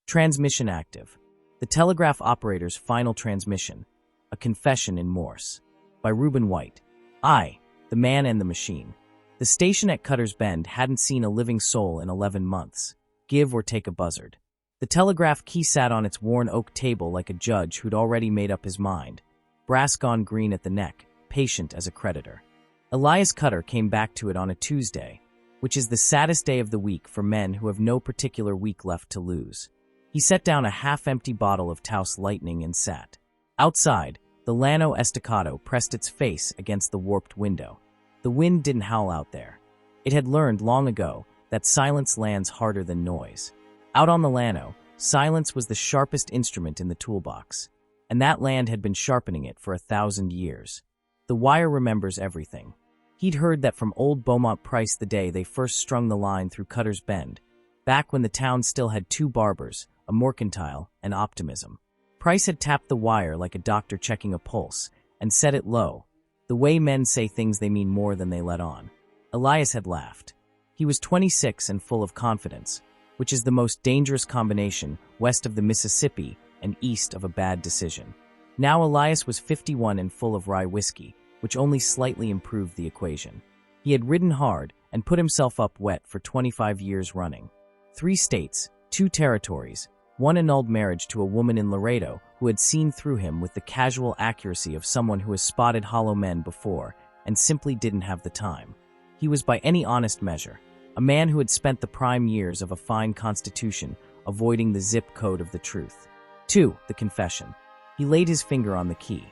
Transmission active. The Telegraph operator's final transmission. A confession in Morse. By Reuben White. I, the man and the machine. The station at Cutter's Bend hadn't seen a living soul in 11 months. Give or take a buzzard. The telegraph key sat on its worn oak table like a judge who'd already made up his mind. Brass gone green at the neck, patient as a creditor. Elias Cutter came back to it on a Tuesday, which is the saddest day of the week for men who have no particular week left to lose. He set down a half-empty bottle of Taos Lightning and sat. Outside, the Llano Estacado pressed its face against the warped window. The wind didn't howl out there. It had learned long ago that silence lands harder than noise. Out on the Llano, silence was the sharpest instrument in the toolbox, and that land had been sharpening it for 1,000 years. The wire remembers everything. He'd heard that from old Beaumont Price the day they first strung the line through Cutter's Bend, back when the town still had 2 barbers, a mercantile, and optimism. Price had tapped the wire like a doctor checking a pulse, and set it low, the way men say things they mean more than they let on. Elias had laughed. He was 26 and full of confidence, which is the most dangerous combination west of the Mississippi and east of a bad decision. Now Elias was 51 and full of rye whiskey, which only slightly improved the equation. He had ridden hard and put himself up wet for 25 years running. 3 states, 2 territories, 1 annulled marriage to a woman in Laredo who had seen through him with the casual accuracy of someone who has spotted hollow men before and simply didn't have the time. He was by any honest measure a man who had spent the prime years of a fine constitution avoiding the zip code of the truth. 2. The confession. He laid his finger on the key.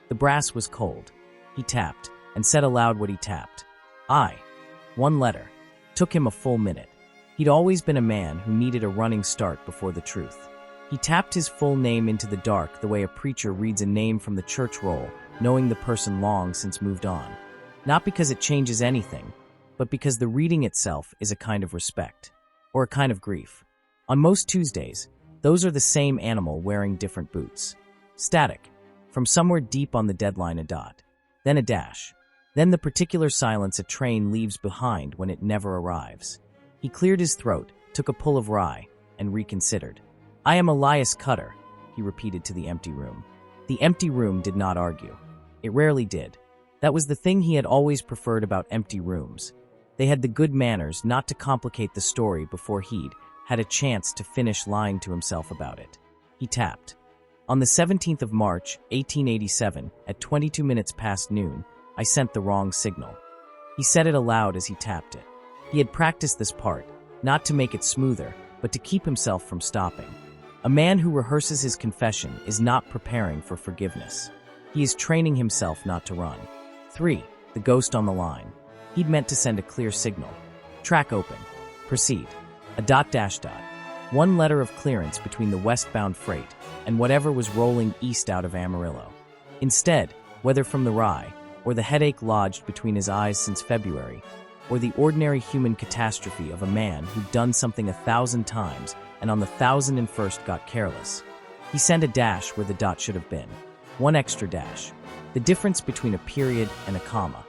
The brass was cold. He tapped, and said aloud what he tapped. I. 1 letter. Took him a full minute. He'd always been a man who needed a running start before the truth. He tapped his full name into the dark the way a preacher reads a name from the church roll, knowing the person long since moved on. Not because it changes anything, but because the reading itself is a kind of respect, or a kind of grief. On most Tuesdays, those are the same animal wearing different boots. Static. From somewhere deep on the deadline a dot. Then a dash. Then the particular silence a train leaves behind when it never arrives. He cleared his throat, took a pull of rye, and reconsidered. I am Elias Cutter, he repeated to the empty room. The empty room did not argue. It rarely did. That was the thing he had always preferred about empty rooms. They had the good manners not to complicate the story before he'd had a chance to finish lying to himself about it. He tapped. On the 17th of March, 1887, at 22 minutes past noon, I sent the wrong signal. He said it aloud as he tapped it. He had practiced this part, not to make it smoother, but to keep himself from stopping. A man who rehearses his confession is not preparing for forgiveness. He is training himself not to run. 3. The ghost on the line. He'd meant to send a clear signal. Track open. Proceed. A dot dash dot. 1 letter of clearance between the westbound freight and whatever was rolling east out of Amarillo. Instead, whether from the rye, or the headache lodged between his eyes since February, or the ordinary human catastrophe of a man who'd done something 1,000 times and on the 1,001st got careless, he sent a dash where the dot should have been. 1 extra dash. The difference between a period and a comma.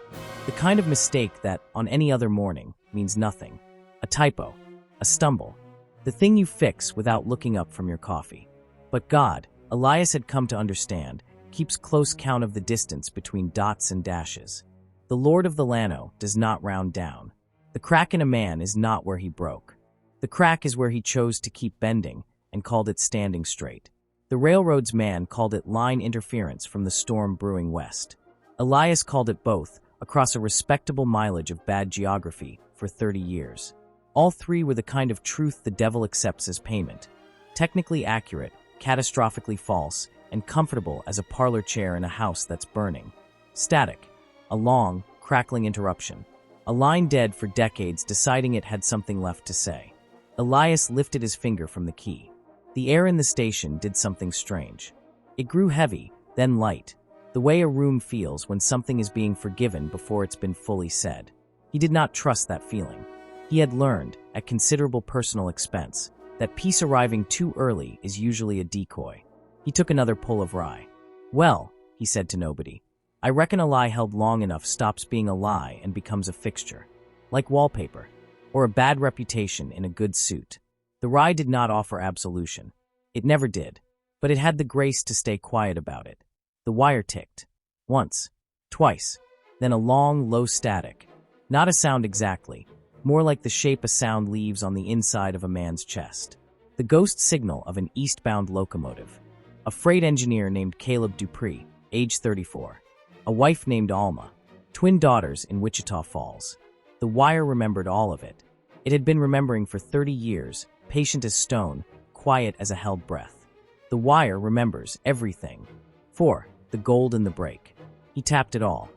The kind of mistake that, on any other morning, means nothing. A typo. A stumble. The thing you fix without looking up from your coffee. But God, Elias had come to understand, keeps close count of the distance between dots and dashes. The Lord of the Llano does not round down. The crack in a man is not where he broke. The crack is where he chose to keep bending and called it standing straight. The railroad's man called it line interference from the storm brewing west. Elias called it both, across a respectable mileage of bad geography for 30 years. All 3 were the kind of truth the devil accepts as payment. Technically accurate, catastrophically false, and comfortable as a parlor chair in a house that's burning. Static. A long, crackling interruption. A line dead for decades deciding it had something left to say. Elias lifted his finger from the key. The air in the station did something strange. It grew heavy, then light, the way a room feels when something is being forgiven before it's been fully said. He did not trust that feeling. He had learned, at considerable personal expense, that peace arriving too early is usually a decoy. He took another pull of rye. Well, he said to nobody, I reckon a lie held long enough stops being a lie and becomes a fixture. Like wallpaper, or a bad reputation in a good suit. The rye did not offer absolution. It never did, but it had the grace to stay quiet about it. The wire ticked. Once, twice, then a long, low static. Not a sound exactly, more like the shape a sound leaves on the inside of a man's chest. The ghost signal of an eastbound locomotive. A freight engineer named Caleb DuPree, age 34. A wife named Alma. Twin daughters in Wichita Falls. The wire remembered all of it. It had been remembering for 30 years, patient as stone, quiet as a held breath. The wire remembers everything. 4. The gold in the break. He tapped it all.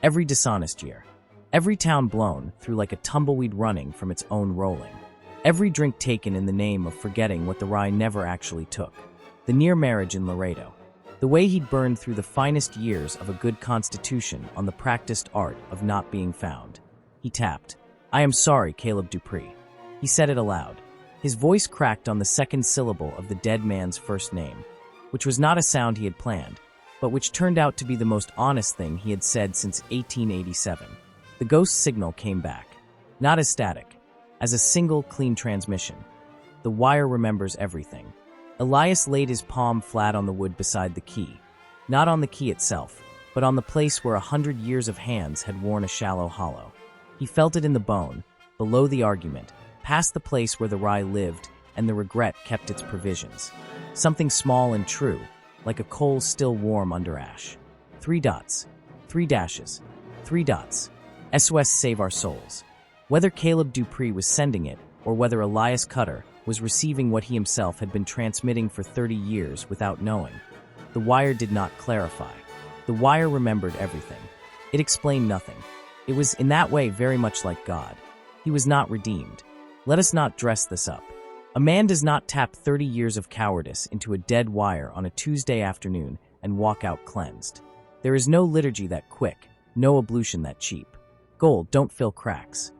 Every dishonest year. Every town blown through like a tumbleweed running from its own rolling. Every drink taken in the name of forgetting what the rye never actually took. The near marriage in Laredo. The way he'd burned through the finest years of a good constitution on the practiced art of not being found. He tapped. "I am sorry, Caleb DuPree." He said it aloud. His voice cracked on the second syllable of the dead man's first name, which was not a sound he had planned, but which turned out to be the most honest thing he had said since 1887. The ghost signal came back, not as static, as a single, clean transmission. The wire remembers everything. Elias laid his palm flat on the wood beside the key, not on the key itself, but on the place where 100 years of hands had worn a shallow hollow. He felt it in the bone, below the argument, past the place where the rye lived and the regret kept its provisions. Something small and true, like a coal still warm under ash. 3 dots, 3 dashes, 3 dots. SOS save our souls. Whether Caleb DuPree was sending it, or whether Elias Cutter was receiving what he himself had been transmitting for 30 years without knowing, the wire did not clarify. The wire remembered everything. It explained nothing. It was in that way very much like God. He was not redeemed. Let us not dress this up. A man does not tap 30 years of cowardice into a dead wire on a Tuesday afternoon and walk out cleansed. There is no liturgy that quick, no ablution that cheap. Gold don't fill cracks.